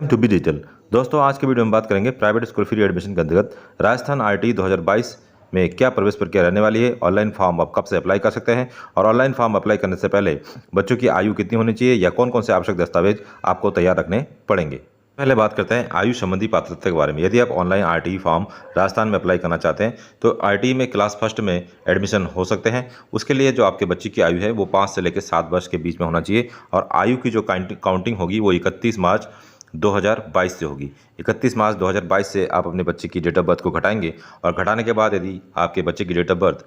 To be digital. दोस्तों, आज के वीडियो में बात करेंगे प्राइवेट स्कूल फ्री एडमिशन के अंतर्गत राजस्थान आरटी 2022 में क्या प्रवेश प्रक्रिया रहने वाली है, ऑनलाइन फॉर्म आप कब से अप्लाई कर सकते हैं और ऑनलाइन फॉर्म अप्लाई करने से पहले बच्चों की आयु कितनी होनी चाहिए या कौन कौन से आवश्यक दस्तावेज आपको तैयार रखने पड़ेंगे। पहले बात करते हैं आयु संबंधी पात्रता के बारे में। यदि आप ऑनलाइन आरटी फॉर्म राजस्थान में अप्लाई करना चाहते हैं तो आरटी में क्लास फर्स्ट में एडमिशन हो सकते हैं। उसके लिए जो आपके बच्चे की आयु है वो 5 से लेकर 7 वर्ष के बीच में होना चाहिए और आयु की जो काउंटिंग होगी वो 31 मार्च 2022 से होगी। 31 मार्च 2022 से आप अपने बच्चे की डेट ऑफ बर्थ को घटाएंगे और घटाने के बाद यदि आपके बच्चे की डेट ऑफ बर्थ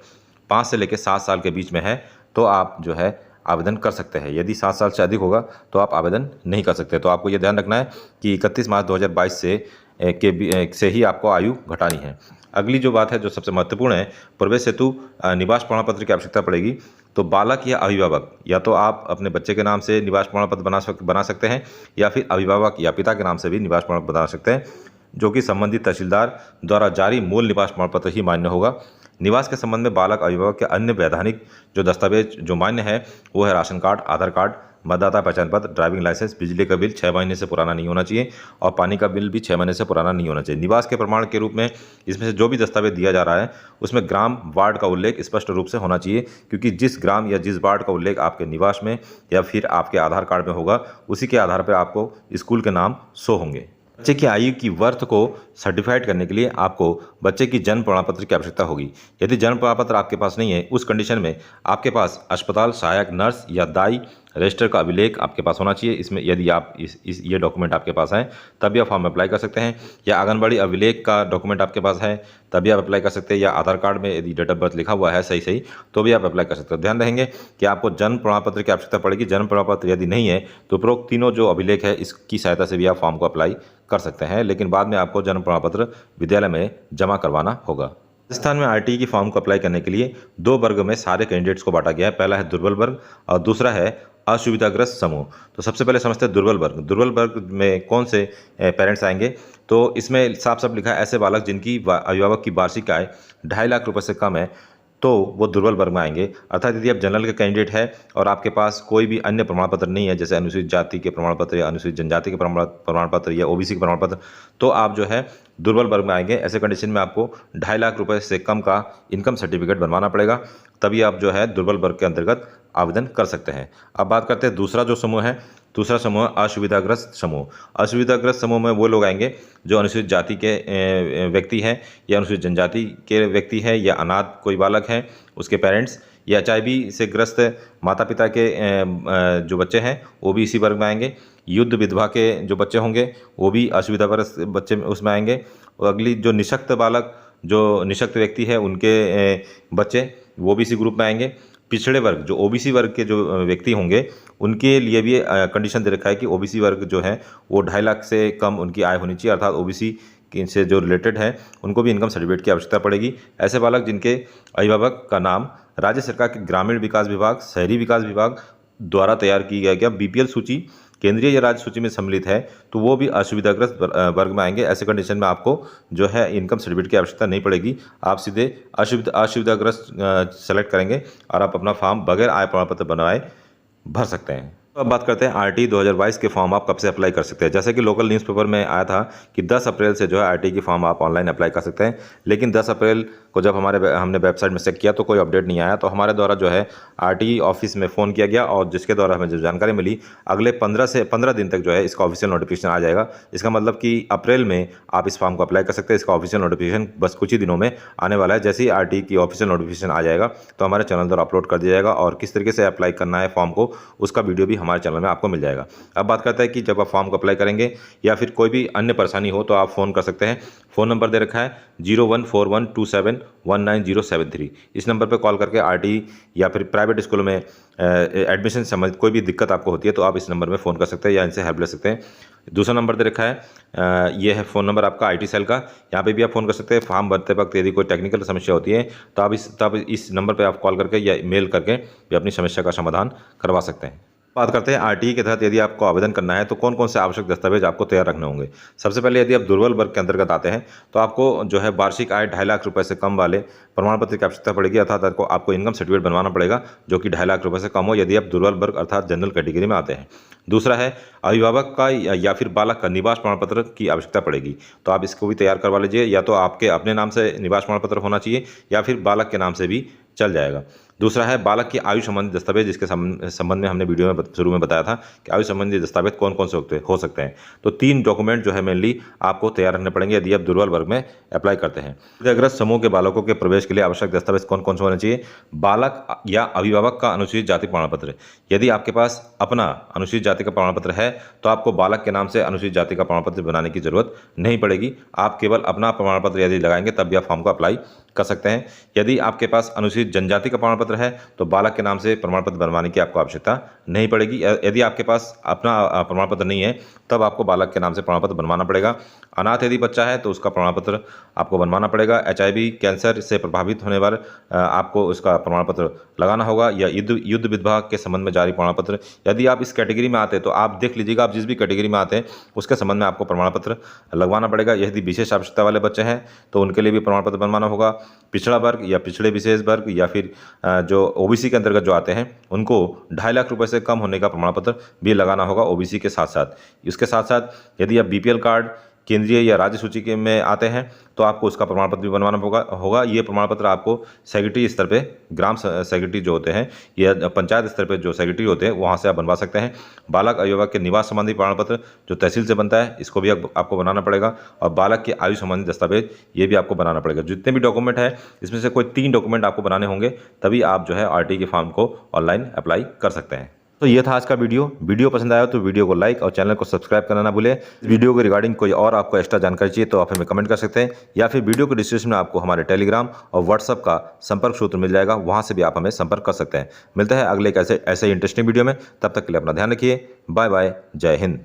5 से लेकर 7 साल के बीच में है तो आप जो है आवेदन कर सकते हैं। यदि 7 साल से अधिक होगा तो आप आवेदन नहीं कर सकते। तो आपको ये ध्यान रखना है कि 31 मार्च 2022 से ही आपको आयु घटानी है। अगली जो बात है जो सबसे महत्वपूर्ण है, प्रवेश हेतु निवास प्रमाण पत्र की आवश्यकता पड़ेगी। तो बालक या अभिभावक या तो आप अपने बच्चे के नाम से निवास प्रमाण पत्र बना सकते हैं या फिर अभिभावक या पिता के नाम से भी निवास प्रमाण पत्र बना सकते हैं, जो कि संबंधित तहसीलदार द्वारा जारी मूल निवास प्रमाण पत्र ही मान्य होगा। निवास के संबंध में बालक अभिभावक के अन्य वैधानिक जो दस्तावेज जो मान्य है वो है राशन कार्ड, आधार कार्ड, मतदाता पहचान पत्र, ड्राइविंग लाइसेंस, बिजली का बिल 6 महीने से पुराना नहीं होना चाहिए और पानी का बिल भी 6 महीने से पुराना नहीं होना चाहिए। निवास के प्रमाण के रूप में इसमें से जो भी दस्तावेज दिया जा रहा है उसमें ग्राम वार्ड का उल्लेख स्पष्ट रूप से होना चाहिए, क्योंकि जिस ग्राम या जिस वार्ड का उल्लेख आपके निवास में या फिर आपके आधार कार्ड में होगा उसी के आधार पर आपको स्कूल के नाम शो होंगे। बच्चे की आयु की वर्थ को सर्टिफाइड करने के लिए आपको बच्चे की जन्म प्रमाण पत्र की आवश्यकता होगी। यदि जन्म प्रमाण पत्र आपके पास नहीं है उस कंडीशन में आपके पास अस्पताल सहायक नर्स या दाई रजिस्टर का अभिलेख आपके पास होना चाहिए। इसमें यदि आप ये डॉक्यूमेंट आपके पास हैं तभी आप फॉर्म अप्लाई कर सकते हैं, या आंगनबाड़ी अभिलेख का डॉक्यूमेंट आपके पास है तभी आप अप्लाई कर सकते हैं, या आधार कार्ड में यदि डेट ऑफ बर्थ लिखा हुआ है सही तो भी आप अप्लाई कर सकते हैं। ध्यान रहेंगे कि आपको जन्म प्रमाण पत्र की आवश्यकता पड़ेगी। जन्म प्रमाण पत्र यदि नहीं है तो उपरोक्त तीनों जो अभिलेख है इसकी सहायता से भी आप फॉर्म को अप्लाई कर सकते हैं, लेकिन बाद में आपको जन्म प्रमाण पत्र विद्यालय में जमा करवाना होगा। राजस्थान में आरटीई की फॉर्म को अप्लाई करने के लिए 2 वर्ग में सारे कैंडिडेट्स को बांटा गया है। पहला है दुर्बल वर्ग और दूसरा है असुविधाग्रस्त समूह। तो सबसे पहले समझते हैं दुर्बल वर्ग। दुर्बल वर्ग में कौन से पेरेंट्स आएंगे, तो इसमें साफ साफ लिखा है ऐसे बालक जिनकी अभिभावक की वार्षिक आय 2.5 लाख रुपए से कम है तो वो दुर्बल वर्ग में आएंगे। अर्थात यदि आप जनरल के कैंडिडेट है और आपके पास कोई भी अन्य प्रमाण पत्र नहीं है, जैसे अनुसूचित जाति के प्रमाण पत्र या अनुसूचित जनजाति के प्रमाण पत्र या ओबीसी के प्रमाण पत्र, तो आप जो है दुर्बल वर्ग में आएंगे। ऐसे कंडीशन में आपको 2.5 लाख रुपए से कम का इनकम सर्टिफिकेट बनवाना पड़ेगा, तभी आप जो है दुर्बल वर्ग के अंतर्गत आवेदन कर सकते हैं। अब बात करते हैं दूसरा जो समूह है, दूसरा समूह असुविधाग्रस्त समूह। असुविधाग्रस्त समूह में वो लोग आएंगे जो अनुसूचित जाति के व्यक्ति हैं या अनुसूचित जनजाति के व्यक्ति है या अनाथ कोई बालक है उसके पेरेंट्स, या एचआईवी से ग्रस्त माता पिता के जो बच्चे हैं वो भी इसी वर्ग में आएंगे। युद्ध विधवा के जो बच्चे होंगे वो भी असुविधाग्रस्त बच्चे उसमें आएंगे। और अगली जो निशक्त बालक जो निशक्त व्यक्ति है उनके बच्चे वो भी इसी ग्रुप में आएंगे। पिछड़े वर्ग जो ओबीसी वर्ग के जो व्यक्ति होंगे उनके लिए भी कंडीशन दे रखा है कि ओबीसी वर्ग जो है वो 2.5 लाख से कम उनकी आय होनी चाहिए, अर्थात ओबीसी से जो रिलेटेड है उनको भी इनकम सर्टिफिकेट की आवश्यकता पड़ेगी। ऐसे बालक जिनके अभिभावक का नाम राज्य सरकार के ग्रामीण विकास विभाग, शहरी विकास विभाग द्वारा तैयार की गया बीपीएल सूची केंद्रीय या राज्य सूची में सम्मिलित है तो वो भी असुविधाग्रस्त वर्ग में आएंगे। ऐसे कंडीशन में आपको जो है इनकम सर्टिफिकेट की आवश्यकता नहीं पड़ेगी, आप सीधे असुविधाग्रस्त सेलेक्ट करेंगे और आप अपना फॉर्म बगैर आय प्रमाण पत्र बनवाए भर सकते हैं। तो अब बात करते हैं आरटी 2022 के फॉर्म आप कब से अप्लाई कर सकते हैं। जैसे कि लोकल न्यूज़पेपर में आया था कि 10 अप्रैल से जो है आरटी की फॉर्म आप ऑनलाइन अप्लाई कर सकते हैं, लेकिन 10 अप्रैल को जब हमने वेबसाइट में चेक किया तो कोई अपडेट नहीं आया। तो हमारे द्वारा जो है आरटी ऑफिस में फ़ोन किया गया और जिसके द्वारा हमें जो जानकारी मिली अगले 15 दिन तक जो है इसका ऑफिशियल नोटिफिकेशन आ जाएगा। इसका मतलब कि अप्रैल में आप इस फॉर्म को अप्लाई कर सकते हैं। इसका ऑफिशियल नोटिफिकेशन बस कुछ ही दिनों में आने वाला है। जैसे ही आरटी की ऑफिशियल नोटिफिकेशन आ जाएगा तो हमारे चैनल द्वारा अपलोड कर दिया जाएगा और किस तरीके से अप्लाई करना है फॉर्म को उसका वीडियो भी हमारे चैनल में आपको मिल जाएगा। अब बात करते हैं कि जब आप फॉर्म को अप्लाई करेंगे या फिर कोई भी अन्य परेशानी हो तो आप फ़ोन कर सकते हैं। फ़ोन नंबर दे रखा है 0141271973। इस नंबर पर कॉल करके आरटी या फिर प्राइवेट स्कूल में एडमिशन संबंधित कोई भी दिक्कत आपको होती है तो आप इस नंबर में फ़ोन कर सकते हैं या इनसे हेल्प ले सकते हैं। दूसरा नंबर दे रखा है, ये है फ़ोन नंबर आपका आईटी सेल का, यहाँ पे भी आप फ़ोन कर सकते हैं। फॉर्म भरते वक्त यदि कोई टेक्निकल समस्या होती है तो आप इस नंबर पे आप कॉल करके या मेल करके भी अपनी समस्या का समाधान करवा सकते हैं। बात करते हैं आरटीई के तहत यदि आपको आवेदन करना है तो कौन कौन से आवश्यक दस्तावेज आपको तैयार रखने होंगे। सबसे पहले यदि आप दुर्बल वर्ग के अंतर्गत आते हैं तो आपको जो है वार्षिक आय 2.5 लाख रुपए से कम वाले प्रमाण पत्र की आवश्यकता पड़ेगी, अर्थात आपको इनकम सर्टिफिकेट बनवाना पड़ेगा जो कि 2.5 लाख रुपए से कम हो यदि आप दुर्बल वर्ग अर्थात जनरल कैटेगरी में आते हैं। दूसरा है अभिभावक का या फिर बालक का निवास प्रमाण पत्र की आवश्यकता पड़ेगी, तो आप इसको भी तैयार करवा लीजिए। या तो आपके अपने नाम से निवास प्रमाण पत्र होना चाहिए या फिर बालक के नाम से भी चल जाएगा। दूसरा है बालक की आयु संबंधी दस्तावेज, जिसके संबंध में हमने वीडियो में शुरू में बताया था कि आयु संबंधी दस्तावेज कौन कौन से हो सकते हैं। तो 3 डॉक्यूमेंट जो है मेनली आपको तैयार रखने पड़ेंगे यदि आप दुर्बल वर्ग में अप्लाई करते हैं। अग्रस्त समूह के बालकों के प्रवेश के लिए आवश्यक दस्तावेज कौन कौन से होने चाहिए? बालक या अभिभावक का अनुसूचित जाति प्रमाण पत्र। यदि आपके पास अपना अनुसूचित जाति का प्रमाण पत्र है तो आपको बालक के नाम से अनुसूचित जाति का प्रमाण पत्र बनाने की जरूरत नहीं पड़ेगी। आप केवल अपना प्रमाण पत्र यदि लगाएंगे तब भी आप फॉर्म को अप्लाई कर सकते हैं। यदि आपके पास अनुसूचित जनजाति का प्रमाण पत्र है तो बालक के नाम से प्रमाण पत्र बनवाने की आपको आवश्यकता नहीं पड़ेगी। यदि आपके पास अपना प्रमाण पत्र नहीं है तब आपको बालक के नाम से प्रमाण पत्र बनवाना पड़ेगा। अनाथ यदि बच्चा है तो उसका प्रमाण पत्र आपको बनवाना पड़ेगा। HIV कैंसर से प्रभावित होने पर आपको उसका प्रमाण पत्र लगाना होगा, या युद्ध विधवा के संबंध में जारी प्रमाण पत्र। यदि आप इस कैटेगरी में आते हैं तो आप देख लीजिएगा, आप जिस भी कैटेगरी में आते हैं उसके संबंध में आपको प्रमाण पत्र लगवाना पड़ेगा। यदि विशेष आवश्यकता वाले बच्चे हैं तो उनके लिए भी प्रमाण पत्र बनवाना होगा। पिछड़ा वर्ग या पिछड़े विशेष वर्ग या फिर जो OBC के अंतर्गत जो आते हैं उनको 2.5 लाख रुपए से कम होने का प्रमाण पत्र भी लगाना होगा OBC के साथ साथ। इसके साथ साथ यदि आप BPL कार्ड केंद्रीय या राज्य सूची के में आते हैं तो आपको उसका प्रमाण पत्र भी बनवाना होगा। ये प्रमाण पत्र आपको सेक्रेटरी स्तर पे, ग्राम सेक्रेटरी जो होते हैं या पंचायत स्तर पे जो सेक्रेटरी होते हैं वहाँ से आप बनवा सकते हैं। बालक अभिभावक के निवास संबंधी प्रमाण पत्र जो तहसील से बनता है इसको भी आपको बनाना पड़ेगा, और बालक के आयु संबंधी दस्तावेज ये भी आपको बनाना पड़ेगा। जितने भी डॉक्यूमेंट है इसमें से कोई 3 डॉक्यूमेंट आपको बनाने होंगे, तभी आप जो है RT के फॉर्म को ऑनलाइन अप्लाई कर सकते हैं। तो ये था आज का वीडियो पसंद आया तो वीडियो को लाइक और चैनल को सब्सक्राइब करना ना भूलें। वीडियो के रिगार्डिंग कोई और आपको एक्स्ट्रा जानकारी चाहिए तो आप हमें कमेंट कर सकते हैं, या फिर वीडियो के डिस्क्रिप्शन में आपको हमारे टेलीग्राम और व्हाट्सअप का संपर्क सूत्र मिल जाएगा, वहाँ से भी आप हमें संपर्क कर सकते हैं। मिलते हैं अगले एक ऐसे इंटरेस्टिंग वीडियो में, तब तक के लिए अपना ध्यान रखिए। बाय बाय, जय हिंद।